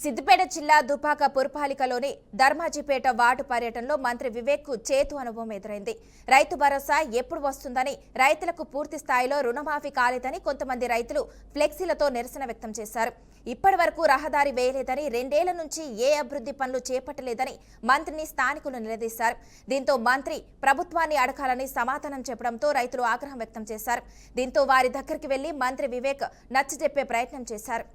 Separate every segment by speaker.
Speaker 1: సిద్దిపేట జిల్లా దుబ్బాక పురపాలికలోని ధర్మాజిపేట వార్డు పర్యటనలో మంత్రి వివేక్ కు చేతు అనుభవం ఎదురైంది. రైతు భరోసా ఎప్పుడు వస్తుందని, రైతులకు పూర్తి స్థాయిలో రుణమాఫీ కాలేదని కొంతమంది రైతులు ఫ్లెక్సీలతో నిరసన వ్యక్తం చేశారు. ఇప్పటి వరకు రహదారి వేయలేదని, 2 ఏళ్ల నుంచి ఏ అభివృద్ధి పనులు చేపట్టలేదని మంత్రిని స్థానికులు నిలదీశారు. దీంతో మంత్రి ప్రభుత్వాన్ని అడగాలని సమాధానం చెప్పడంతో రైతులు ఆగ్రహం వ్యక్తం చేశారు. దీంతో వారి దగ్గరికి వెళ్లి మంత్రి వివేక్ నచ్చజెప్పే ప్రయత్నం చేశారు.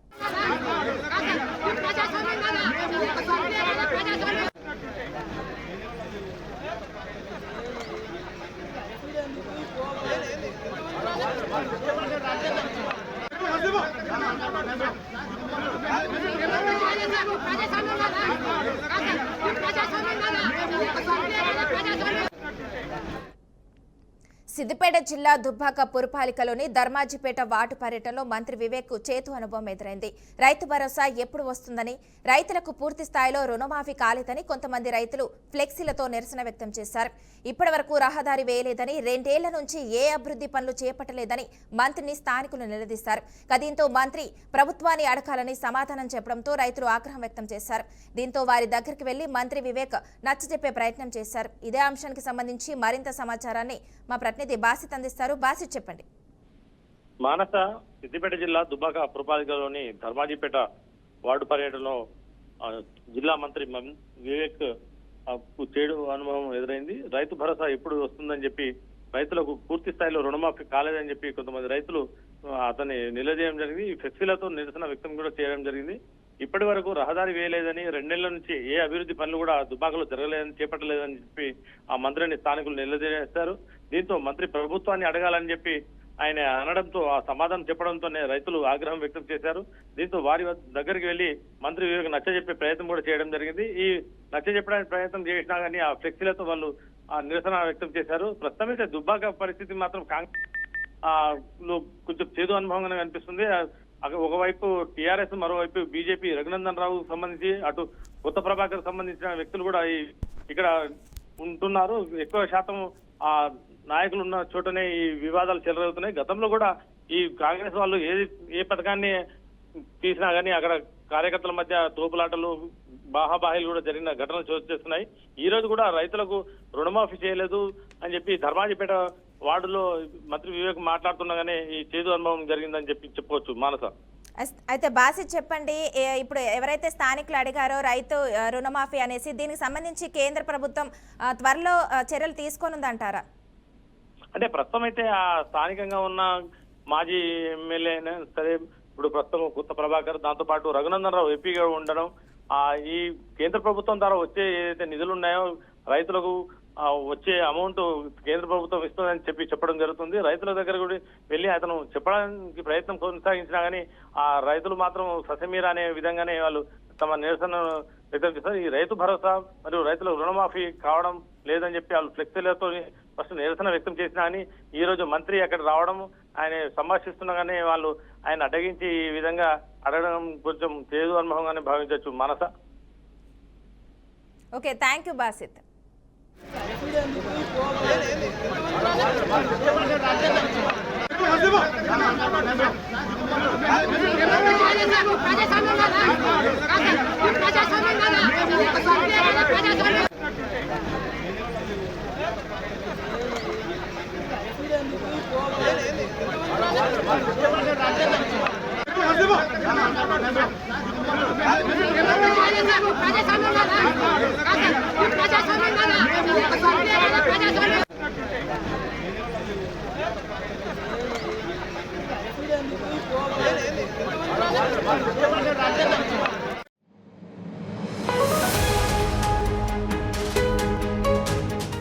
Speaker 1: సిద్దిపేట జిల్లా దుబ్బాక పురపాలికలోని ధర్మాజిపేట వార్డు పర్యటనలో మంత్రి వివేక్ కు చేతు అనుభవం ఎదురైంది. రైతు భరోసా ఎప్పుడు వస్తుందని, రైతులకు పూర్తి స్థాయిలో రుణమాఫీ కాలేదని కొంతమంది రైతులు ఫ్లెక్సీలతో నిరసన వ్యక్తం చేశారు. ఇప్పటి వరకు రహదారి వేయలేదని, 2 ఏళ్ల నుంచి ఏ అభివృద్ధి పనులు చేపట్టలేదని మంత్రిని స్థానికులు నిలదీశారు. దీంతో మంత్రి ప్రభుత్వాన్ని అడగాలని సమాధానం చెప్పడంతో రైతులు ఆగ్రహం వ్యక్తం చేశారు. దీంతో వారి దగ్గరికి వెళ్లి మంత్రి వివేక్ నచ్చజెప్పే ప్రయత్నం చేశారు. ఇదే అంశానికి సంబంధించి మరింత సమాచారాన్ని మా ప్రతినిధి బాసిత్ అందిస్తారు. బాసిత్ చెప్పండి.
Speaker 2: మానస, సిద్దిపేట జిల్లా దుబ్బాక పురపాలికలోని ధర్మాజిపేట వార్డు పర్యటనలో జిల్లా మంత్రి వివేక్ చేడు అనుభవం ఎదురైంది. రైతు భరోసా ఎప్పుడు వస్తుందని చెప్పి, రైతులకు పూర్తి స్థాయిలో రుణమాఫీ కాలేదని చెప్పి కొంతమంది రైతులు అతన్ని నిలదీయడం జరిగింది. ఫ్లెక్సీలతో నిరసన వ్యక్తం కూడా చేయడం జరిగింది. ఇప్పటి వరకు రహదారి వేయలేదని, 2 ఏళ్ల నుంచి ఏ అభివృద్ధి పనులు కూడా దుబ్బాకలో జరగలేదని, చేపట్టలేదని చెప్పి ఆ మంత్రిని స్థానికులు నిలదీస్తారు. దీంతో మంత్రి ప్రభుత్వాన్ని అడగాలని చెప్పి ఆయన అనడంతో, ఆ సమాధానం చెప్పడంతోనే రైతులు ఆగ్రహం వ్యక్తం చేశారు. దీంతో వారి దగ్గరికి వెళ్లి మంత్రి వివేక్ నచ్చజెప్పే ప్రయత్నం కూడా చేయడం జరిగింది. ఈ నచ్చజెప్పడానికి ప్రయత్నం చేసినా కానీ ఆ ఫ్లెక్సీలతో వాళ్ళు నిరసన వ్యక్తం చేశారు. ప్రస్తుతం అయితే దుబ్బాక పరిస్థితి మాత్రం కాంగ్రెస్ కొంచెం చేదు అనుభవంగానే కనిపిస్తుంది. ఒకవైపు టీఆర్ఎస్, మరోవైపు బీజేపీ రఘునందన్ రావు సంబంధించి, అటు కొత్త ప్రభాకర్ సంబంధించిన వ్యక్తులు కూడా ఇక్కడ ఉంటున్నారు. ఎక్కువ శాతం ఆ నాయకులు ఉన్న చోటనే ఈ వివాదాలు చెలరేగుతున్నాయి. గతంలో కూడా ఈ కాంగ్రెస్ వాళ్ళు ఏ పథకాన్ని తీసినా కానీ అక్కడ కార్యకర్తల మధ్య తోపులాటలు, బాహాబాహీలు కూడా జరిగిన ఘటనలు చోటు చేస్తున్నాయి. ఈ రోజు కూడా రైతులకు రుణమాఫీ చేయలేదు అని చెప్పి ధర్మాజిపేట వార్డులో మంత్రి వివేక్ మాట్లాడుతుండగానే ఈ చేదు అనుభవం జరిగిందని చెప్పి చెప్పుకోవచ్చు. మానస,
Speaker 1: అయితే బాసిత్ చెప్పండి, ఇప్పుడు ఎవరైతే స్థానికులు అడిగారో రైతు రుణమాఫీ అనేసి, దీనికి సంబంధించి కేంద్ర ప్రభుత్వం త్వరలో చర్యలు తీసుకోనుందంటారా?
Speaker 2: అంటే ప్రస్తుతం అయితే ఆ స్థానికంగా ఉన్న మాజీ ఎమ్మెల్యే సరే, ఇప్పుడు ప్రస్తుతం కొత్త ప్రభాకర్, దాంతో పాటు రఘునందన్ రావు ఎంపీగా ఉండడం, ఈ కేంద్ర ప్రభుత్వం ద్వారా వచ్చే ఏదైతే నిధులు ఉన్నాయో రైతులకు వచ్చే అమౌంట్ కేంద్ర ప్రభుత్వం ఇస్తుందని చెప్పడం జరుగుతుంది. రైతుల దగ్గర కూడా వెళ్ళి అతను చెప్పడానికి ప్రయత్నం కొనసాగించినా కానీ ఆ రైతులు మాత్రం ససమీర అనే విధంగానే వాళ్ళు తమ నిరసన వ్యక్తం చేస్తారు. ఈ రైతు భరోసా మరియు రైతుల రుణమాఫీ కావడం లేదని చెప్పి వాళ్ళు ఫ్లెక్సీలతో ఫస్ట్ నిరసన వ్యక్తం చేసినా కానీ ఈ రోజు మంత్రి అక్కడ రావడం, ఆయన సంభాషిస్తుండగానే వాళ్ళు ఆయన అడ్డగించి ఈ విధంగా అడగడం కొంచెం చేదు అనుభవంగానే భావించవచ్చు. మానస,
Speaker 1: ఓకే, థ్యాంక్ యూ బాసిత్.
Speaker 3: రాజ్యాంగం